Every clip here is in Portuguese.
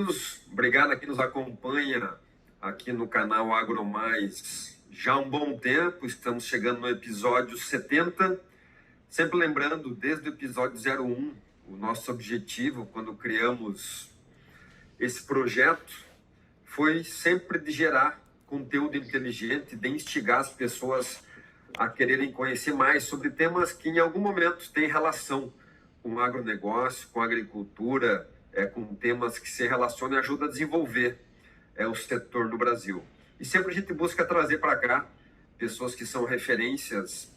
amigos, obrigado a quem nos acompanha aqui no canal AgroMais já há um bom tempo. Estamos chegando no episódio 70. Sempre lembrando, desde o episódio 01, o nosso objetivo, quando criamos esse projeto, foi sempre de gerar conteúdo inteligente, de instigar as pessoas a quererem conhecer mais sobre temas que em algum momento têm relação com o agronegócio, com a agricultura, com temas que se relacionam e ajudam a desenvolver o setor no Brasil. E sempre a gente busca trazer para cá pessoas que são referências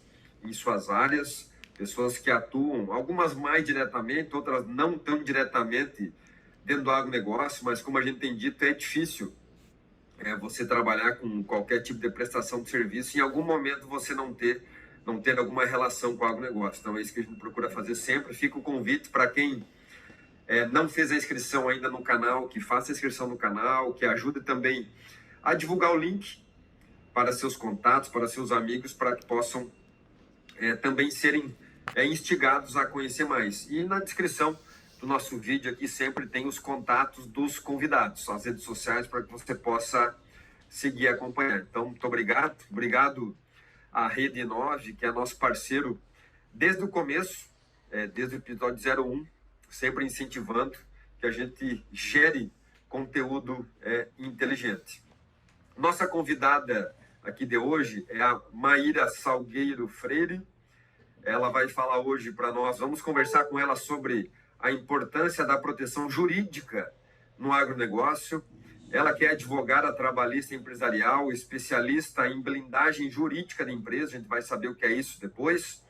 em suas áreas, pessoas que atuam, algumas mais diretamente, outras não tão diretamente dentro do agronegócio, mas como a gente tem dito, é difícil você trabalhar com qualquer tipo de prestação de serviço e em algum momento você não ter alguma relação com o agronegócio. Então é isso que a gente procura fazer sempre. Fica o convite para quem não fez a inscrição ainda no canal, que faça a inscrição no canal, que ajude também a divulgar o link para seus contatos, para seus amigos, para que possam também serem instigados a conhecer mais. E na descrição do nosso vídeo aqui sempre tem os contatos dos convidados, as redes sociais, para que você possa seguir e acompanhar. Então, muito obrigado. Obrigado à Rede 9, que é nosso parceiro desde o começo, desde o episódio 01, sempre incentivando que a gente gere conteúdo inteligente. Nossa convidada aqui de hoje é a Maíra Salgueiro Freire. Ela vai falar hoje para nós, vamos conversar com ela sobre a importância da proteção jurídica no agronegócio. Ela que é advogada trabalhista empresarial, especialista em blindagem jurídica de empresa, a gente vai saber o que é isso depois.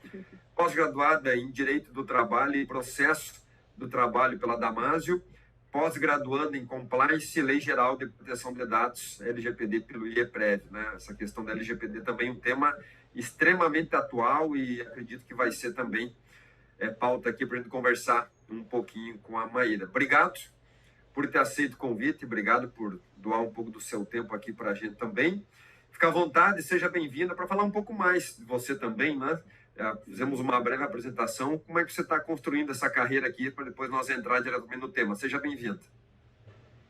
Pós-graduada em Direito do Trabalho e Processo do Trabalho pela Damásio, pós-graduando em Compliance e Lei Geral de Proteção de Dados, LGPD pelo IEPREV, né? Essa questão da LGPD também é um tema extremamente atual e acredito que vai ser também pauta aqui para a gente conversar um pouquinho com a Maíra. Obrigado por ter aceito o convite, obrigado por doar um pouco do seu tempo aqui para a gente também. Fica à vontade, seja bem-vinda para falar um pouco mais de você também, né? Fizemos uma breve apresentação. Como é que você está construindo essa carreira aqui para depois nós entrar diretamente no tema? Seja bem-vinda.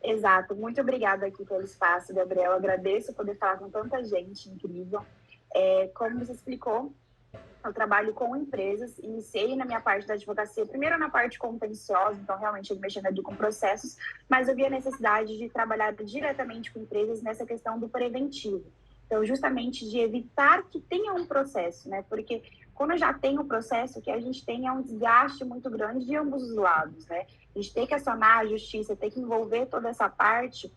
Exato. Muito obrigada aqui pelo espaço, Gabriel. Agradeço poder falar com tanta gente incrível. Como você explicou, eu trabalho com empresas, iniciei na minha parte da advocacia, primeiro na parte contenciosa, então realmente eu mexendo ali com processos, mas eu vi a necessidade de trabalhar diretamente com empresas nessa questão do preventivo. Então, justamente de evitar que tenha um processo, né? Porque quando já tem um processo, o que a gente tem é um desgaste muito grande de ambos os lados, né? A gente tem que acionar a justiça, tem que envolver toda essa parte,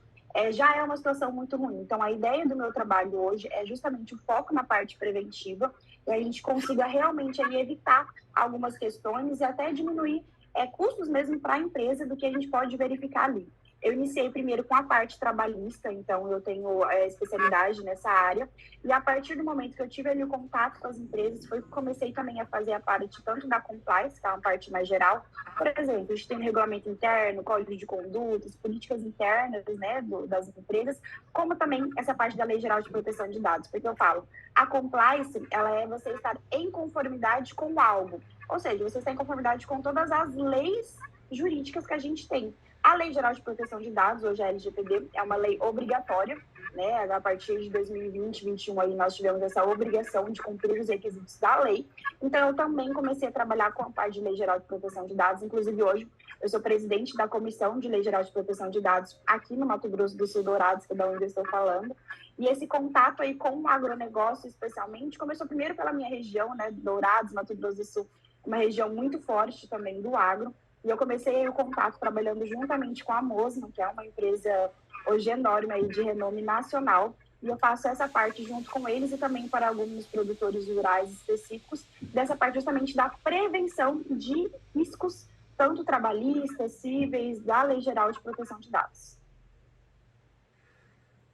já é uma situação muito ruim. Então, a ideia do meu trabalho hoje é justamente o foco na parte preventiva, e a gente consiga realmente ali evitar algumas questões e até diminuir custos mesmo para a empresa do que a gente pode verificar ali. Eu iniciei primeiro com a parte trabalhista, então eu tenho especialidade nessa área, e a partir do momento que eu tive ali o contato com as empresas, foi que comecei também a fazer a parte tanto da compliance, que é uma parte mais geral. Por exemplo, a gente tem um regulamento interno, código de condutas, políticas internas, né, das empresas, como também essa parte da Lei Geral de Proteção de Dados, porque eu falo, a compliance, ela é você estar em conformidade com algo, ou seja, você está em conformidade com todas as leis jurídicas que a gente tem. A Lei Geral de Proteção de Dados, hoje a LGPD, é uma lei obrigatória, né? A partir de 2020, 2021, aí nós tivemos essa obrigação de cumprir os requisitos da lei. Então, eu também comecei a trabalhar com a parte de Lei Geral de Proteção de Dados. Inclusive, hoje, eu sou presidente da Comissão de Lei Geral de Proteção de Dados aqui no Mato Grosso do Sul, Dourados, que é da onde eu estou falando. E esse contato aí com o agronegócio, especialmente, começou primeiro pela minha região, né? Dourados, Mato Grosso do Sul, uma região muito forte também do agro. E eu comecei o contato trabalhando juntamente com a Mosman, que é uma empresa hoje enorme aí de renome nacional. E eu faço essa parte junto com eles e também para alguns produtores rurais específicos, dessa parte justamente da prevenção de riscos, tanto trabalhistas, cíveis, da Lei Geral de Proteção de Dados.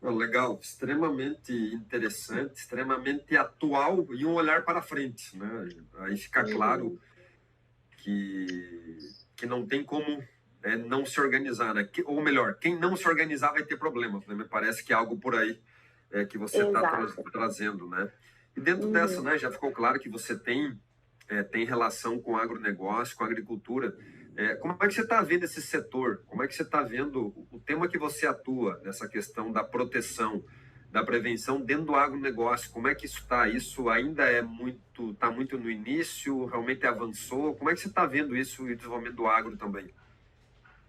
Legal, extremamente interessante, extremamente atual e um olhar para frente, né? Aí fica claro que não tem como não se organizar, né? Ou melhor, quem não se organizar vai ter problemas, né? Me parece que é algo por aí que você está trazendo, né? E dentro dessa, né, já ficou claro que você tem relação com o agronegócio, com a agricultura. Como é que você está vendo esse setor? Como é que você está vendo o tema que você atua nessa questão da proteção, da prevenção dentro do agronegócio? Como é que isso está? Isso ainda está muito no início? Realmente avançou? Como é que você está vendo isso e o desenvolvimento do agro também?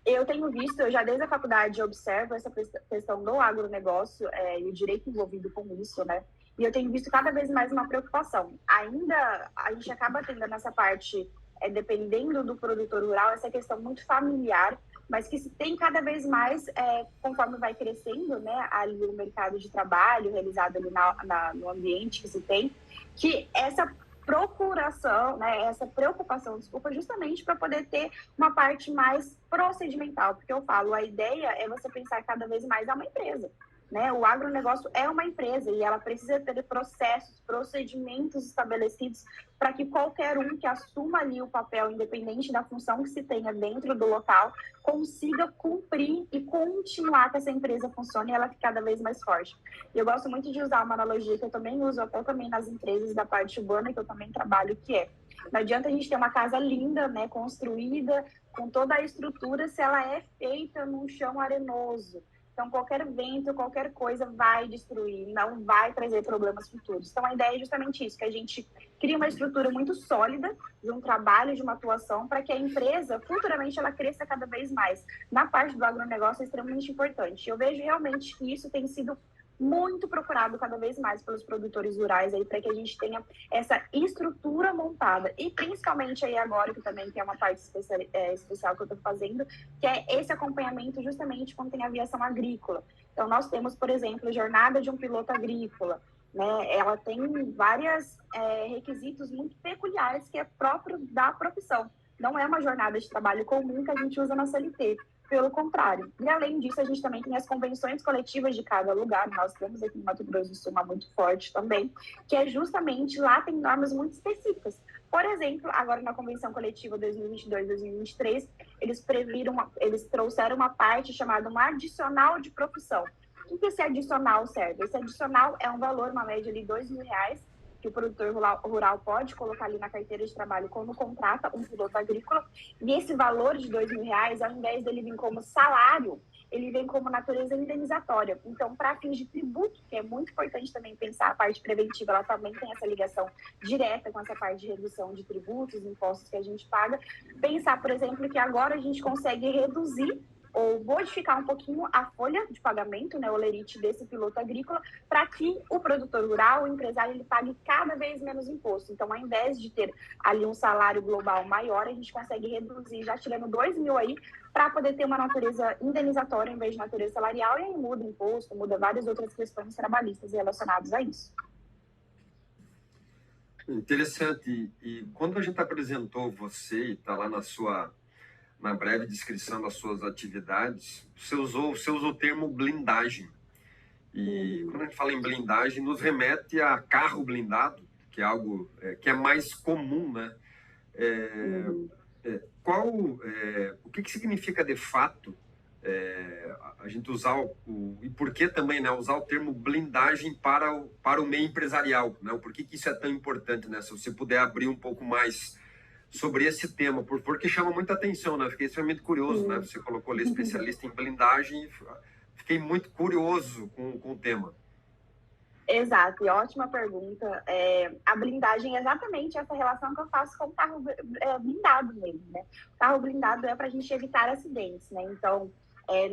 Eu tenho visto, eu já desde a faculdade observo essa questão do agronegócio e o direito envolvido com isso, né? E eu tenho visto cada vez mais uma preocupação. Ainda a gente acaba tendo nessa parte, dependendo do produtor rural, essa questão muito familiar, mas que se tem cada vez mais, conforme vai crescendo, né, ali o mercado de trabalho realizado ali no ambiente que se tem, que essa procuração, né, essa preocupação, desculpa, justamente para poder ter uma parte mais procedimental, porque eu falo, a ideia é você pensar cada vez mais uma empresa, né? O agronegócio é uma empresa e ela precisa ter processos, procedimentos estabelecidos para que qualquer um que assuma ali o papel, independente da função que se tenha dentro do local, consiga cumprir e continuar que essa empresa funcione e ela fique cada vez mais forte. E eu gosto muito de usar uma analogia que eu também uso até também nas empresas da parte urbana que eu também trabalho, que é: não adianta a gente ter uma casa linda, né, construída, com toda a estrutura, se ela é feita num chão arenoso. Então, qualquer vento, qualquer coisa vai destruir, não vai trazer problemas futuros. Então, a ideia é justamente isso, que a gente cria uma estrutura muito sólida de um trabalho, de uma atuação, para que a empresa, futuramente, ela cresça cada vez mais. Na parte do agronegócio é extremamente importante. Eu vejo realmente que isso tem sido muito procurado cada vez mais pelos produtores rurais aí, para que a gente tenha essa estrutura montada. E principalmente aí agora, que também tem uma parte especial que eu estou fazendo, que é esse acompanhamento justamente quando tem aviação agrícola. Então, nós temos, por exemplo, jornada de um piloto agrícola, né? Ela tem vários requisitos muito peculiares que é próprio da profissão. Não é uma jornada de trabalho comum que a gente usa na CLT. Pelo contrário. E, além disso, a gente também tem as convenções coletivas de cada lugar. Nós temos aqui no Mato Grosso do Sul uma muito forte também, que é justamente, lá tem normas muito específicas. Por exemplo, agora na Convenção Coletiva 2022-2023, eles trouxeram uma parte chamada um adicional de profissão. O que esse adicional serve? Esse adicional é um valor, uma média de R$2.000, que o produtor rural pode colocar ali na carteira de trabalho quando contrata um piloto agrícola. E esse valor de R$2.000, ao invés dele vir como salário, ele vem como natureza indenizatória. Então, para fins de tributo, que é muito importante também pensar, a parte preventiva, ela também tem essa ligação direta com essa parte de redução de tributos, impostos que a gente paga. Pensar, por exemplo, que agora a gente consegue reduzir ou modificar um pouquinho a folha de pagamento, né, o lerite desse piloto agrícola, para que o produtor rural, o empresário, ele pague cada vez menos imposto. Então, ao invés de ter ali um salário global maior, a gente consegue reduzir, já tirando R$2.000 aí, para poder ter uma natureza indenizatória em vez de natureza salarial, e aí muda imposto, muda várias outras questões trabalhistas relacionadas a isso. Interessante. E quando a gente apresentou você e está lá na breve descrição das suas atividades, você usou o termo blindagem. E quando a gente fala em blindagem, nos remete a carro blindado, que é algo que é mais comum, né? O que significa de fato a gente usar e por que também, né, usar o termo blindagem para o meio empresarial, né? Por que isso é tão importante, né? Se você puder abrir um pouco mais sobre esse tema, porque chama muita atenção, né? Fiquei extremamente curioso, né? Você colocou ali especialista em blindagem, fiquei muito curioso com o tema. Exato, e ótima pergunta. A blindagem é exatamente essa relação que eu faço com o carro blindado mesmo, né? O carro blindado é para a gente evitar acidentes, né? Então,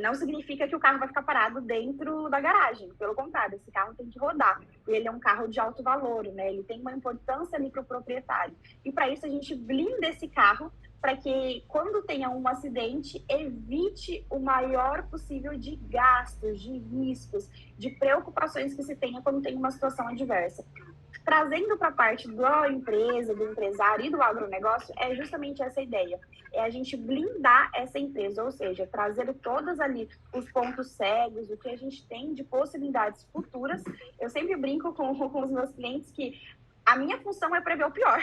não significa que o carro vai ficar parado dentro da garagem. Pelo contrário, esse carro tem que rodar. E ele é um carro de alto valor, né? Ele tem uma importância ali para o proprietário. E para isso a gente blinda esse carro para que, quando tenha um acidente, evite o maior possível de gastos, de riscos, de preocupações que se tenha quando tem uma situação adversa. Trazendo para a parte da empresa, do empresário e do agronegócio, é justamente essa ideia. É a gente blindar essa empresa, ou seja, trazer todas ali os pontos cegos, o que a gente tem de possibilidades futuras. Eu sempre brinco com os meus clientes que A minha função é prever o pior.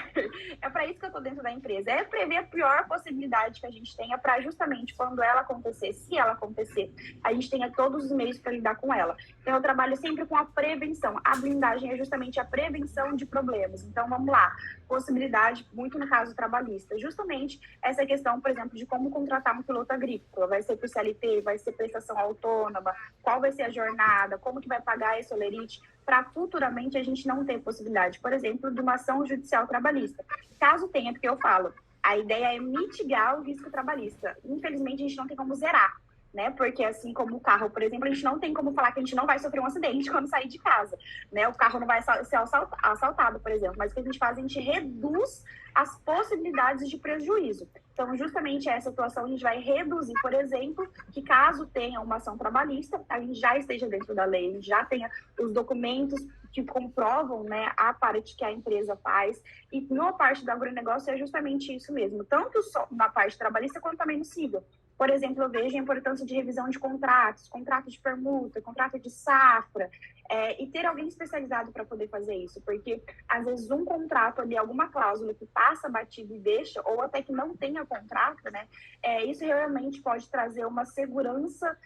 É para isso que eu estou dentro da empresa. É prever a pior possibilidade que a gente tenha para justamente quando ela acontecer, se ela acontecer, a gente tenha todos os meios para lidar com ela. Então, eu trabalho sempre com a prevenção. A blindagem é justamente a prevenção de problemas. Então, vamos lá. Possibilidade, muito no caso trabalhista. Justamente essa questão, por exemplo, de como contratar um piloto agrícola. Vai ser por CLT, vai ser prestação autônoma, qual vai ser a jornada, como que vai pagar esse olerite, para futuramente a gente não ter possibilidade, por exemplo, de uma ação judicial trabalhista. Caso tenha, porque eu falo, a ideia é mitigar o risco trabalhista. Infelizmente, a gente não tem como zerar, né? Porque assim como o carro, por exemplo, a gente não tem como falar que a gente não vai sofrer um acidente quando sair de casa, né? O carro não vai ser assaltado, por exemplo, mas o que a gente faz, a gente reduz as possibilidades de prejuízo. Então, justamente essa situação a gente vai reduzir, por exemplo, que caso tenha uma ação trabalhista, a gente já esteja dentro da lei, a gente já tenha os documentos que comprovam, né, a parte que a empresa faz. E na parte do agronegócio é justamente isso mesmo, tanto só na parte trabalhista quanto também no civil. Por exemplo, eu vejo a importância de revisão de contratos, contrato de permuta, contrato de safra, e ter alguém especializado para poder fazer isso, porque às vezes um contrato ali, alguma cláusula que passa batido e deixa, ou até que não tenha contrato, né, isso realmente pode trazer uma segurança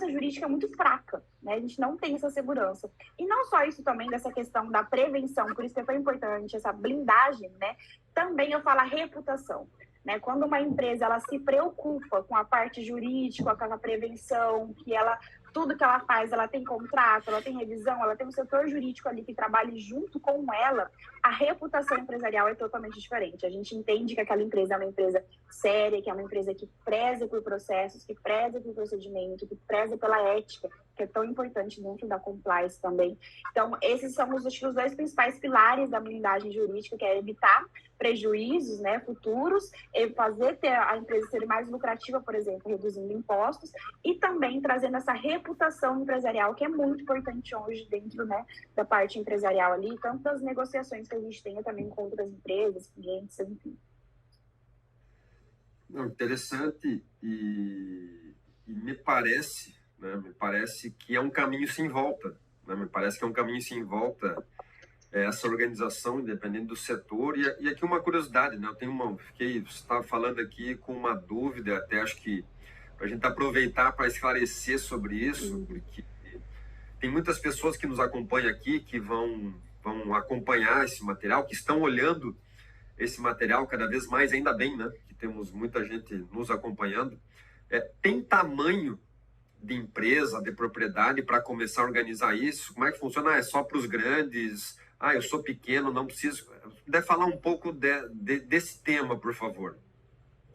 jurídica muito fraca, né? A gente não tem essa segurança. E não só isso também, dessa questão da prevenção, por isso que foi importante essa blindagem, né? Também eu falo a reputação. Né? Quando uma empresa ela se preocupa com a parte jurídica, com a prevenção, que ela, tudo que ela faz, ela tem contrato, ela tem revisão, ela tem um setor jurídico ali que trabalhe junto com ela, a reputação empresarial é totalmente diferente. A gente entende que aquela empresa é uma empresa séria, que é uma empresa que preza por processos, que preza por procedimento, que preza pela ética, que é tão importante dentro da compliance também. Então, esses são os dois principais pilares da blindagem jurídica, que é evitar prejuízos, né, futuros, fazer a empresa ser mais lucrativa, por exemplo, reduzindo impostos, e também trazendo essa reputação empresarial, que é muito importante hoje dentro, né, da parte empresarial ali, tanto das negociações que a gente tenha também com outras empresas, clientes, enfim. Não, interessante e me parece, né, que é um caminho sem volta, né, me parece que é um caminho sem volta essa organização, independente do setor. E aqui uma curiosidade, né? Você estava falando aqui com uma dúvida, até acho que para a gente aproveitar para esclarecer sobre isso, porque tem muitas pessoas que nos acompanham aqui, que vão acompanhar esse material, que estão olhando esse material cada vez mais, ainda bem, né? Que temos muita gente nos acompanhando. Tem tamanho de empresa, de propriedade para começar a organizar isso? Como é que funciona? É só para os grandes? Eu sou pequeno, não preciso. Deve falar um pouco desse tema, por favor.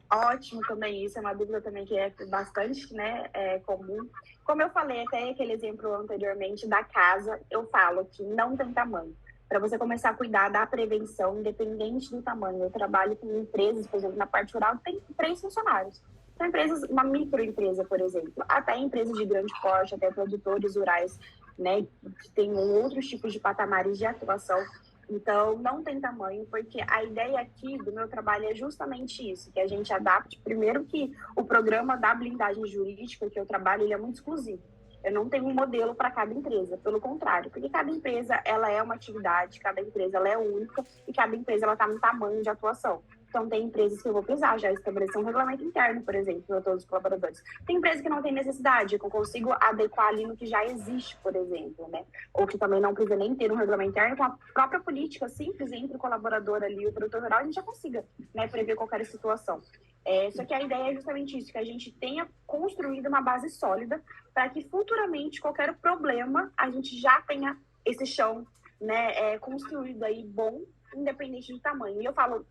Ótimo também, isso é uma dúvida também que é bastante, né, comum. Como eu falei até aquele exemplo anteriormente da casa, eu falo que não tem tamanho. Para você começar a cuidar da prevenção, independente do tamanho. Eu trabalho com empresas, por exemplo, na parte rural, tem 3 funcionários. São empresas, uma microempresa, por exemplo, até empresas de grande porte, até produtores rurais, né, que tem outros tipos de patamares de atuação. Então, não tem tamanho, porque a ideia aqui do meu trabalho é justamente isso, que a gente adapte. Primeiro que o programa da blindagem jurídica que eu trabalho, ele é muito exclusivo. Eu não tenho um modelo para cada empresa, pelo contrário, porque cada empresa ela é uma atividade, cada empresa ela é única e cada empresa ela está no tamanho de atuação. Então, tem empresas que eu vou precisar já estabelecer um regulamento interno, por exemplo, para todos os colaboradores. Tem empresas que não tem necessidade, que eu consigo adequar ali no que já existe, por exemplo, né? Ou que também não precisa nem ter um regulamento interno, com a própria política simples entre o colaborador ali e o produtor rural, a gente já consiga, né, prever qualquer situação. Só que a ideia é justamente isso, que a gente tenha construído uma base sólida para que futuramente qualquer problema a gente já tenha esse chão, né, construído aí bom, independente do tamanho. E eu falo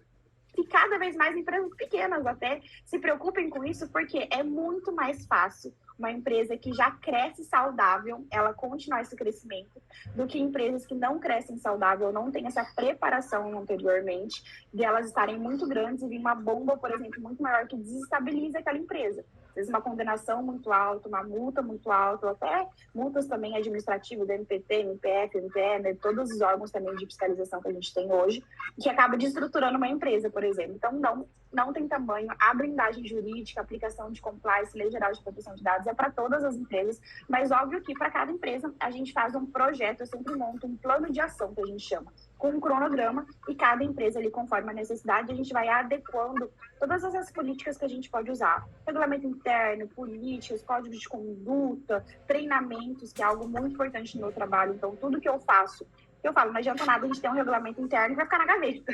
que cada vez mais empresas pequenas até se preocupem com isso, porque é muito mais fácil uma empresa que já cresce saudável, ela continuar esse crescimento, do que empresas que não crescem saudável, não têm essa preparação anteriormente, de elas estarem muito grandes e vir uma bomba, por exemplo, muito maior que desestabiliza aquela empresa. Às vezes uma condenação muito alta, uma multa muito alta, ou até multas também administrativas, do MPT, MPF, MPE, né, todos os órgãos também de fiscalização que a gente tem hoje, que acaba desestruturando uma empresa, por exemplo. Então, não tem tamanho. A blindagem jurídica, a aplicação de compliance, lei geral de proteção de dados, é para todas as empresas, mas óbvio que para cada empresa a gente faz um projeto, eu sempre monto um plano de ação, que a gente chama, com um cronograma, e cada empresa ali, conforme a necessidade, a gente vai adequando todas essas políticas que a gente pode usar. Regulamento interno, políticas, códigos de conduta, treinamentos, que é algo muito importante no meu trabalho. Então, tudo que eu faço, eu falo, não adianta nada a gente ter um regulamento interno que vai ficar na gaveta,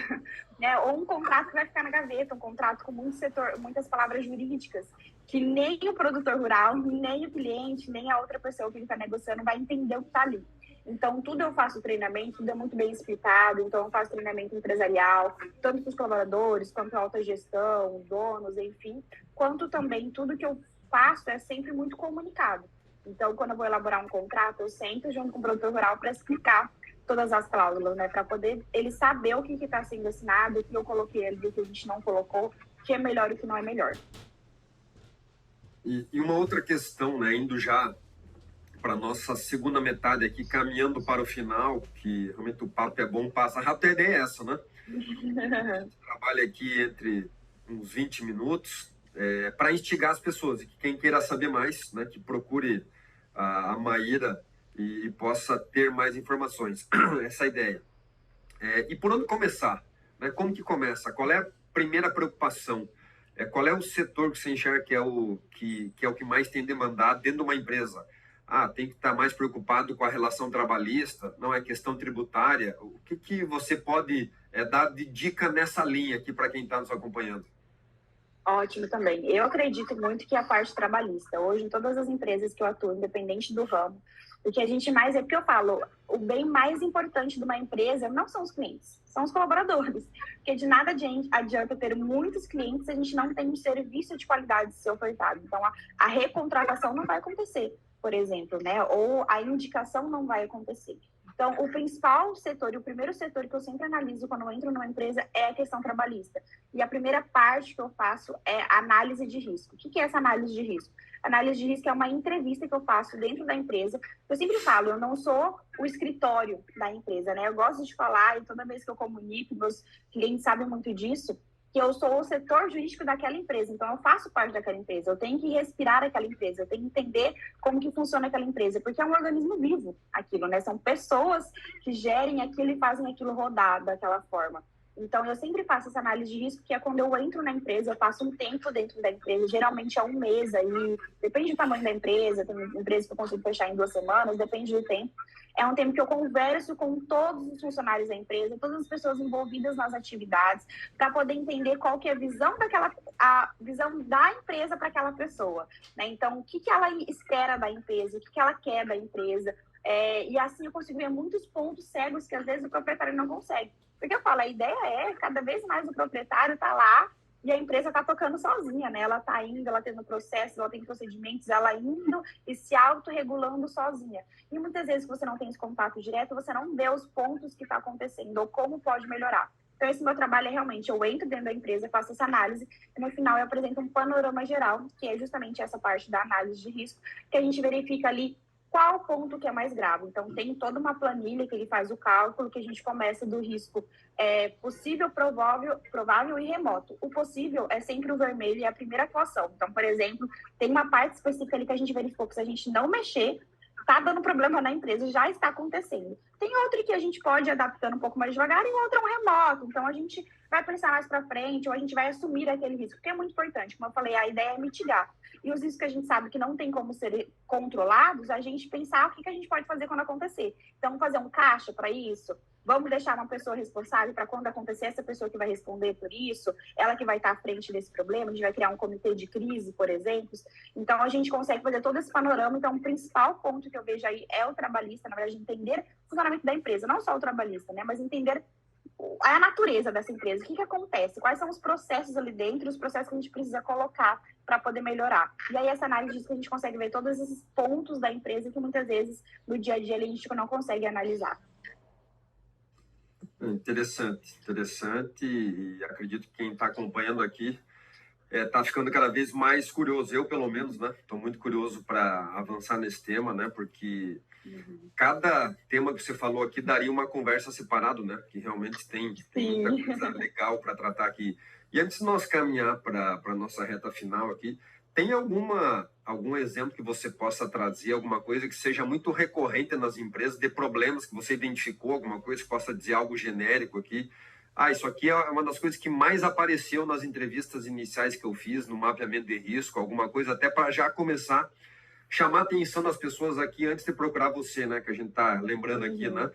né? Ou um contrato que vai ficar na gaveta, um contrato com muitas palavras jurídicas, que nem o produtor rural, nem o cliente, nem a outra pessoa que ele está negociando vai entender o que está ali. Então, tudo eu faço treinamento, tudo é muito bem explicado. Então, eu faço treinamento empresarial, tanto para os colaboradores, quanto a autogestão, donos, enfim. Quanto também, tudo que eu faço é sempre muito comunicado. Então, quando eu vou elaborar um contrato, eu sento junto com o produtor rural para explicar todas as cláusulas, né? Para poder ele saber o que está sendo assinado, o que eu coloquei ali, o que a gente não colocou, o que é melhor e o que não é melhor. E uma outra questão, né? Indo já para nossa segunda metade aqui, caminhando para o final, que realmente o papo é bom, passa rápido, a ideia é essa, né? A gente trabalha aqui entre uns 20 minutos para instigar as pessoas, e que quem queira saber mais, né, que procure a Maíra e possa ter mais informações. Essa é a ideia. E por onde começar? Né? Como que começa? Qual é a primeira preocupação? Qual é o setor que você enxerga que é o que mais tem demandado dentro de uma empresa? Tem que estar mais preocupado com a relação trabalhista, não é questão tributária. O que você pode dar de dica nessa linha aqui para quem está nos acompanhando? Ótimo também. Eu acredito muito que a parte trabalhista, hoje em todas as empresas que eu atuo, independente do ramo, o que a gente mais, é porque eu falo, o bem mais importante de uma empresa não são os clientes, são os colaboradores. Porque de nada adianta ter muitos clientes se a gente não tem um serviço de qualidade ser ofertado. Então, a recontratação não vai acontecer, por exemplo, né? Ou a indicação não vai acontecer. Então, o principal setor e o primeiro setor que eu sempre analiso quando eu entro numa empresa é a questão trabalhista. E a primeira parte que eu faço é análise de risco. O que é essa análise de risco? Análise de risco é uma entrevista que eu faço dentro da empresa. Eu sempre falo, eu não sou o escritório da empresa, né? Eu gosto de falar, e toda vez que eu comunico, meus clientes sabem muito disso, que eu sou o setor jurídico daquela empresa, então eu faço parte daquela empresa, eu tenho que respirar aquela empresa, eu tenho que entender como que funciona aquela empresa, porque é um organismo vivo aquilo, né? São pessoas que gerem aquilo e fazem aquilo rodar daquela forma. Então, eu sempre faço essa análise de risco, que é quando eu entro na empresa, eu passo um tempo dentro da empresa, geralmente é um mês aí, depende do tamanho da empresa, tem empresas que eu consigo fechar em 2 semanas, depende do tempo. É um tempo que eu converso com todos os funcionários da empresa, todas as pessoas envolvidas nas atividades, para poder entender qual que é a visão da empresa para aquela pessoa, né? Então, o que ela espera da empresa, o que ela quer da empresa, e assim eu consigo ver muitos pontos cegos que às vezes o proprietário não consegue. Porque eu falo, a ideia é cada vez mais o proprietário tá lá e a empresa tá tocando sozinha, né? Ela tá indo, ela tendo processos, ela tem procedimentos, ela indo e se autorregulando sozinha. E muitas vezes que você não tem esse contato direto, você não vê os pontos que tá acontecendo ou como pode melhorar. Então, esse meu trabalho é realmente, eu entro dentro da empresa, faço essa análise e no final eu apresento um panorama geral, que é justamente essa parte da análise de risco, que a gente verifica ali qual ponto que é mais grave. Então, tem toda uma planilha que ele faz o cálculo, que a gente começa do risco possível, provável e remoto. O possível é sempre o vermelho e a primeira atuação. Então, por exemplo, tem uma parte específica ali que a gente verificou que se a gente não mexer, está dando problema na empresa, já está acontecendo. Tem outro que a gente pode ir adaptando um pouco mais devagar e outro é um remoto. Então, a gente vai pensar mais para frente ou a gente vai assumir aquele risco, que é muito importante. Como eu falei, a ideia é mitigar. E os riscos que a gente sabe que não tem como ser controlados, a gente pensar o que a gente pode fazer quando acontecer. Então, fazer um caixa para isso, vamos deixar uma pessoa responsável para quando acontecer, essa pessoa que vai responder por isso, ela que vai estar à frente desse problema, a gente vai criar um comitê de crise, por exemplo. Então, a gente consegue fazer todo esse panorama. Então, o principal ponto que eu vejo aí é o trabalhista, na verdade, entender o funcionamento da empresa, não só o trabalhista, né, mas entender a natureza dessa empresa, o que acontece, quais são os processos ali dentro, os processos que a gente precisa colocar para poder melhorar. E aí essa análise diz que a gente consegue ver todos esses pontos da empresa que muitas vezes no dia a dia a gente não consegue analisar. Interessante, e acredito que quem está acompanhando aqui está ficando cada vez mais curioso, eu pelo menos, né? Estou muito curioso para avançar nesse tema, né? Porque cada tema que você falou aqui daria uma conversa separado, né? Que realmente tem muita coisa legal para tratar aqui. E antes de nós caminhar para a nossa reta final aqui, Tem algum exemplo que você possa trazer, alguma coisa que seja muito recorrente nas empresas, de problemas que você identificou, alguma coisa que possa dizer algo genérico aqui? Isso aqui é uma das coisas que mais apareceu nas entrevistas iniciais que eu fiz, no mapeamento de risco, alguma coisa até para já começar a chamar a atenção das pessoas aqui antes de procurar você, né? Que a gente está lembrando aqui, né?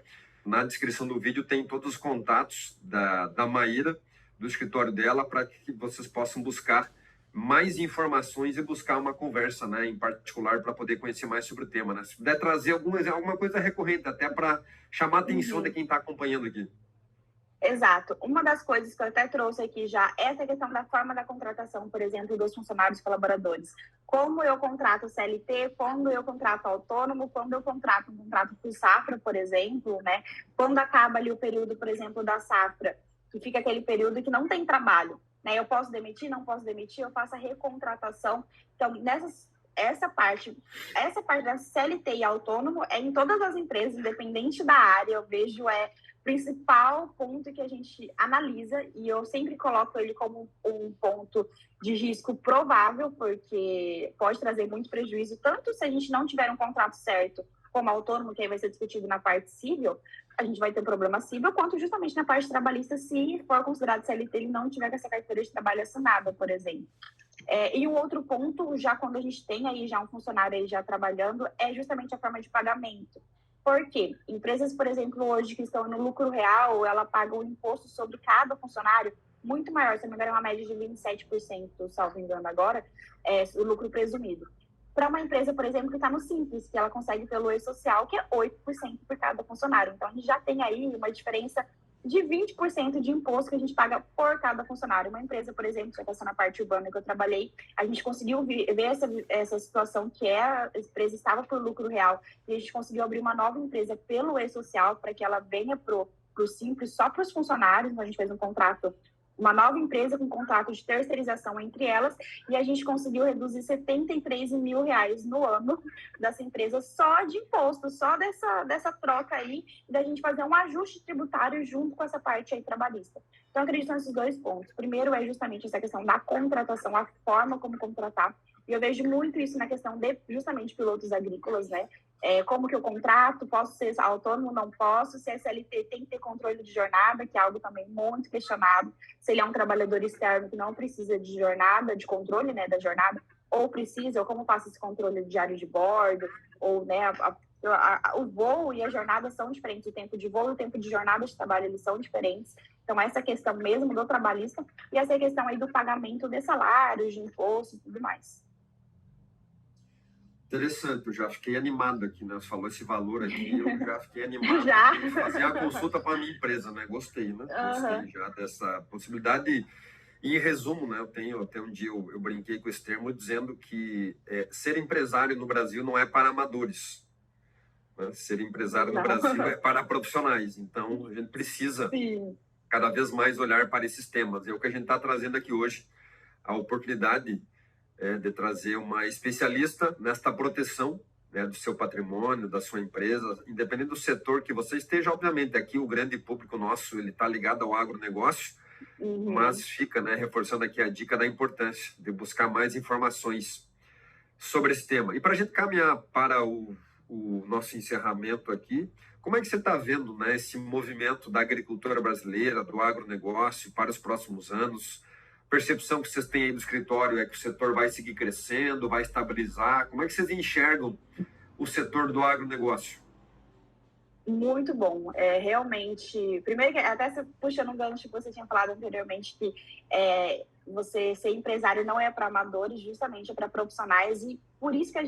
Na descrição do vídeo tem todos os contatos da Maíra, do escritório dela, para que vocês possam buscar mais informações e buscar uma conversa, né, em particular, para poder conhecer mais sobre o tema, né? Se puder trazer alguma coisa recorrente, até para chamar a atenção de quem está acompanhando aqui. Exato. Uma das coisas que eu até trouxe aqui já é essa questão da forma da contratação, por exemplo, dos funcionários colaboradores. Como eu contrato CLT, quando eu contrato autônomo, quando eu contrato um contrato por safra, por exemplo, né? Quando acaba ali o período, por exemplo, da safra, que fica aquele período que não tem trabalho, né? Eu posso demitir, não posso demitir, eu faço a recontratação. Então, essa parte da CLT e autônomo é em todas as empresas, independente da área, eu vejo principal ponto que a gente analisa, e eu sempre coloco ele como um ponto de risco provável, porque pode trazer muito prejuízo, tanto se a gente não tiver um contrato certo como autônomo, que aí vai ser discutido na parte civil, a gente vai ter problema civil, quanto justamente na parte trabalhista, se for considerado CLT, ele não tiver com essa carteira de trabalho assinada, por exemplo. E um outro ponto, já quando a gente tem aí já um funcionário aí já trabalhando, é justamente a forma de pagamento. Por quê? Empresas, por exemplo, hoje que estão no lucro real, ela paga um imposto sobre cada funcionário muito maior, se não me engano, é uma média de 27%, salvo engano agora, o lucro presumido. Para uma empresa, por exemplo, que está no Simples, que ela consegue pelo E-Social, que é 8% por cada funcionário. Então, a gente já tem aí uma diferença de 20% de imposto que a gente paga por cada funcionário. Uma empresa, por exemplo, que está na parte urbana que eu trabalhei, a gente conseguiu ver essa situação que a empresa estava por lucro real e a gente conseguiu abrir uma nova empresa pelo E-Social para que ela venha para o Simples só para os funcionários. Então, a gente fez um contrato, uma nova empresa com contrato de terceirização entre elas, e a gente conseguiu reduzir R$73 mil no ano dessa empresa só de imposto, só dessa troca aí, da gente fazer um ajuste tributário junto com essa parte aí trabalhista. Então, acredito nesses dois pontos. Primeiro é justamente essa questão da contratação, a forma como contratar, e eu vejo muito isso na questão de justamente pilotos agrícolas, né? Como que eu contrato, posso ser autônomo, não posso, se é SLT tem que ter controle de jornada, que é algo também muito questionado, se ele é um trabalhador externo que não precisa de jornada, de controle, né, da jornada, ou precisa, ou como faço esse controle diário de bordo, ou, né, o voo e a jornada são diferentes, o tempo de voo e o tempo de jornada de trabalho, eles são diferentes. Então, essa questão mesmo do trabalhista e essa questão aí do pagamento de salários, de imposto e tudo mais. Interessante, eu já fiquei animado aqui, né? Você falou esse valor aqui, eu já fiquei animado. Já? Fazer a consulta para a minha empresa, né? Gostei, né? Gostei já dessa possibilidade. E, em resumo, né? Até um dia eu brinquei com esse termo dizendo que ser empresário no Brasil não é para amadores. Né? Ser empresário no Brasil é para profissionais. Então, a gente precisa cada vez mais olhar para esses temas. É o que a gente está trazendo aqui hoje, a oportunidade de trazer uma especialista nesta proteção, né, do seu patrimônio, da sua empresa, independente do setor que você esteja. Obviamente, aqui o grande público nosso ele está ligado ao agronegócio, mas fica, né, reforçando aqui a dica da importância de buscar mais informações sobre esse tema. E para a gente caminhar para o nosso encerramento aqui, como é que você está vendo, né, esse movimento da agricultura brasileira, do agronegócio para os próximos anos? Percepção que vocês têm aí do escritório é que o setor vai seguir crescendo, vai estabilizar? Como é que vocês enxergam o setor do agronegócio? Muito bom. Realmente, primeiro, até puxando um gancho que você tinha falado anteriormente, que você ser empresário não é para amadores, justamente é para profissionais, e por isso que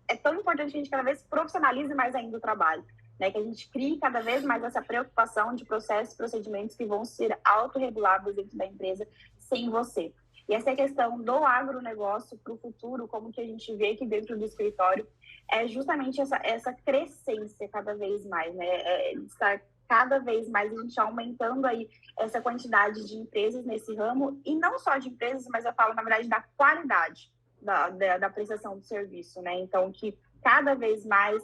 é tão importante que a gente cada vez profissionalize mais ainda o trabalho, né? Que a gente crie cada vez mais essa preocupação de processos e procedimentos que vão ser autorregulados dentro da empresa sem você. E essa questão do agronegócio para o futuro, como que a gente vê aqui dentro do escritório, é justamente essa crescência cada vez mais, né? Estar cada vez mais a gente aumentando aí essa quantidade de empresas nesse ramo, e não só de empresas, mas eu falo, na verdade, da qualidade da prestação do serviço, né? Então, que cada vez mais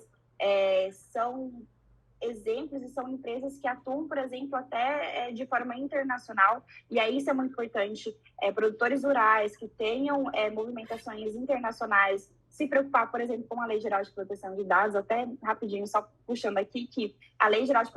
são exemplos e são empresas que atuam, por exemplo, até de forma internacional, e aí isso é muito importante, produtores rurais que tenham movimentações internacionais, se preocupar, por exemplo, com a Lei Geral de Proteção de Dados, até rapidinho, só puxando aqui, que a Lei Geral de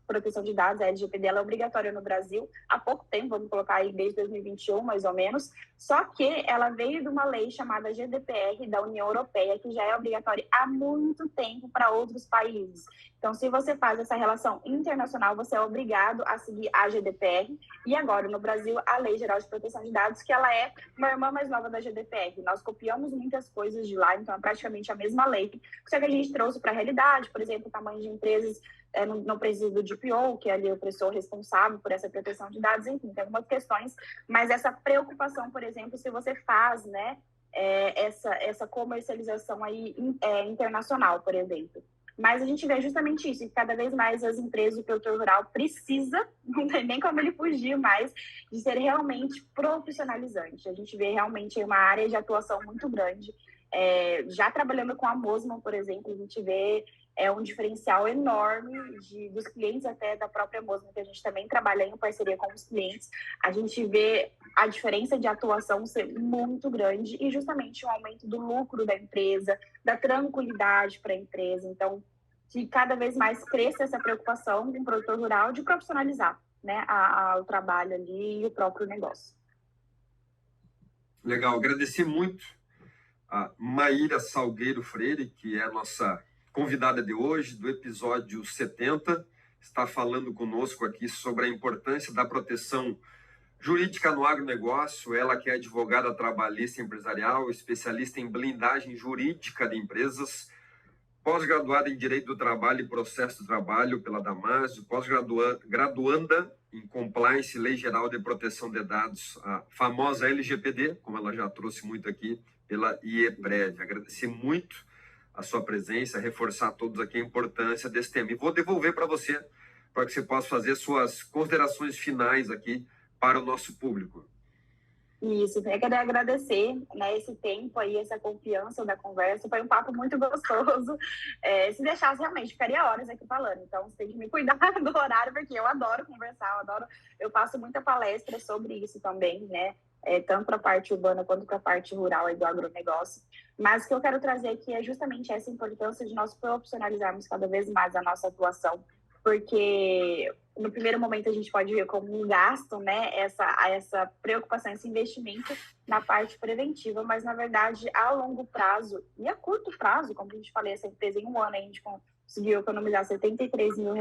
Proteção de Dados, a LGPD, ela é obrigatória no Brasil há pouco tempo, vamos colocar aí desde 2021, mais ou menos, só que ela veio de uma lei chamada GDPR da União Europeia, que já é obrigatória há muito tempo para outros países. Então, se você faz essa relação internacional, você é obrigado a seguir a GDPR e agora, no Brasil, a Lei Geral de Proteção de Dados, que ela é uma irmã mais nova da GDPR. Nós copiamos muitas coisas de lá, então é praticamente a mesma lei, só que a gente trouxe para a realidade, por exemplo, o tamanho de empresas não precisa do DPO, que é ali o opressor responsável por essa proteção de dados, enfim, tem algumas questões, mas essa preocupação, por exemplo, se você faz, né, essa comercialização aí internacional, por exemplo. Mas a gente vê justamente isso, que cada vez mais as empresas do produtor rural precisa, não tem nem como ele fugir mais, de ser realmente profissionalizante. A gente vê realmente uma área de atuação muito grande. Já trabalhando com a Mosman, por exemplo, a gente vê um diferencial enorme dos clientes até da própria Mosman, que a gente também trabalha em parceria com os clientes. A gente vê a diferença de atuação ser muito grande e justamente o aumento do lucro da empresa, da tranquilidade para a empresa. Então, que cada vez mais cresça essa preocupação do produtor rural de profissionalizar, né, o trabalho ali e o próprio negócio. Legal, agradeci muito a Maíra Salgueiro Freire, que é a nossa convidada de hoje, do episódio 70, está falando conosco aqui sobre a importância da proteção jurídica no agronegócio. Ela que é advogada trabalhista empresarial, especialista em blindagem jurídica de empresas, pós-graduada em Direito do Trabalho e Processo do Trabalho pela Damásio, pós-graduanda em Compliance e Lei Geral de Proteção de Dados, a famosa LGPD, como ela já trouxe muito aqui, pela IEPREV. Agradecer muito a sua presença, reforçar a todos aqui a importância desse tema. E vou devolver para você, para que você possa fazer suas considerações finais aqui para o nosso público. Isso, eu queria agradecer, né, esse tempo aí, essa confiança da conversa, foi um papo muito gostoso. Se deixasse, realmente, ficaria horas aqui falando, então você tem que me cuidar do horário, porque eu adoro conversar, eu faço muita palestra sobre isso também, né, tanto para a parte urbana quanto para a parte rural aí do agronegócio. Mas o que eu quero trazer aqui é justamente essa importância de nós profissionalizarmos cada vez mais a nossa atuação, porque no primeiro momento a gente pode ver como um gasto, né, essa preocupação, esse investimento na parte preventiva, mas na verdade a longo prazo e a curto prazo, como a gente falou, essa empresa em um ano a gente conseguiu economizar R$73 mil,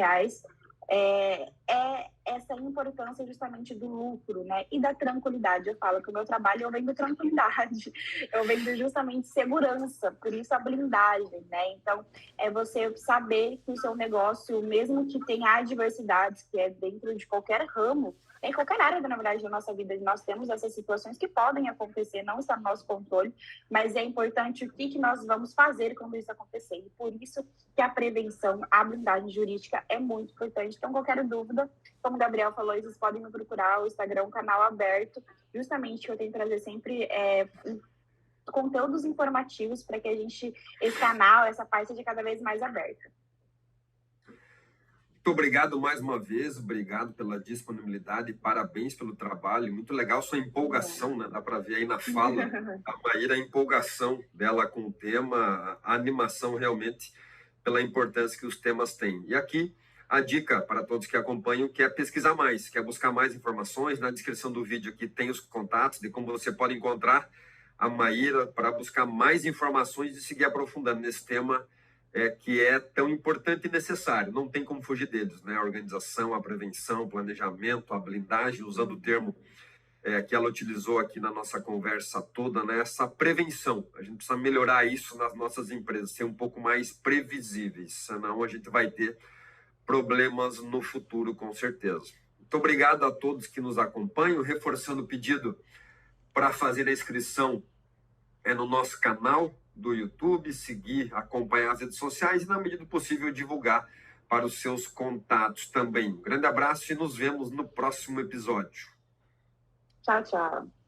essa importância justamente do lucro, né, e da tranquilidade. Eu falo que o meu trabalho eu vendo tranquilidade, eu vendo justamente segurança, por isso a blindagem, né, então é você saber que o seu negócio, mesmo que tenha adversidades, que é dentro de qualquer ramo, em qualquer área, na verdade, da nossa vida, nós temos essas situações que podem acontecer, não está no nosso controle, mas é importante o que nós vamos fazer quando isso acontecer. E por isso que a prevenção, a blindagem jurídica é muito importante. Então, qualquer dúvida, como o Gabriel falou, vocês podem me procurar, o Instagram, um canal aberto, justamente que eu tento trazer sempre conteúdos informativos para que esse canal, essa parte seja cada vez mais aberta. Muito obrigado mais uma vez, obrigado pela disponibilidade, parabéns pelo trabalho, muito legal sua empolgação, né? Dá para ver aí na fala da Maíra a empolgação dela com o tema, a animação realmente pela importância que os temas têm. E aqui a dica para todos que acompanham, que é pesquisar mais, quer buscar mais informações, na descrição do vídeo aqui tem os contatos de como você pode encontrar a Maíra para buscar mais informações e seguir aprofundando nesse tema que é tão importante e necessário, não tem como fugir deles, né? A organização, a prevenção, o planejamento, a blindagem, usando o termo que ela utilizou aqui na nossa conversa toda, né? Essa prevenção, a gente precisa melhorar isso nas nossas empresas, ser um pouco mais previsíveis, senão a gente vai ter problemas no futuro, com certeza. Muito obrigado a todos que nos acompanham, reforçando o pedido para fazer a inscrição no nosso canal do YouTube, seguir, acompanhar as redes sociais e, na medida do possível, divulgar para os seus contatos também. Um grande abraço e nos vemos no próximo episódio. Tchau, tchau.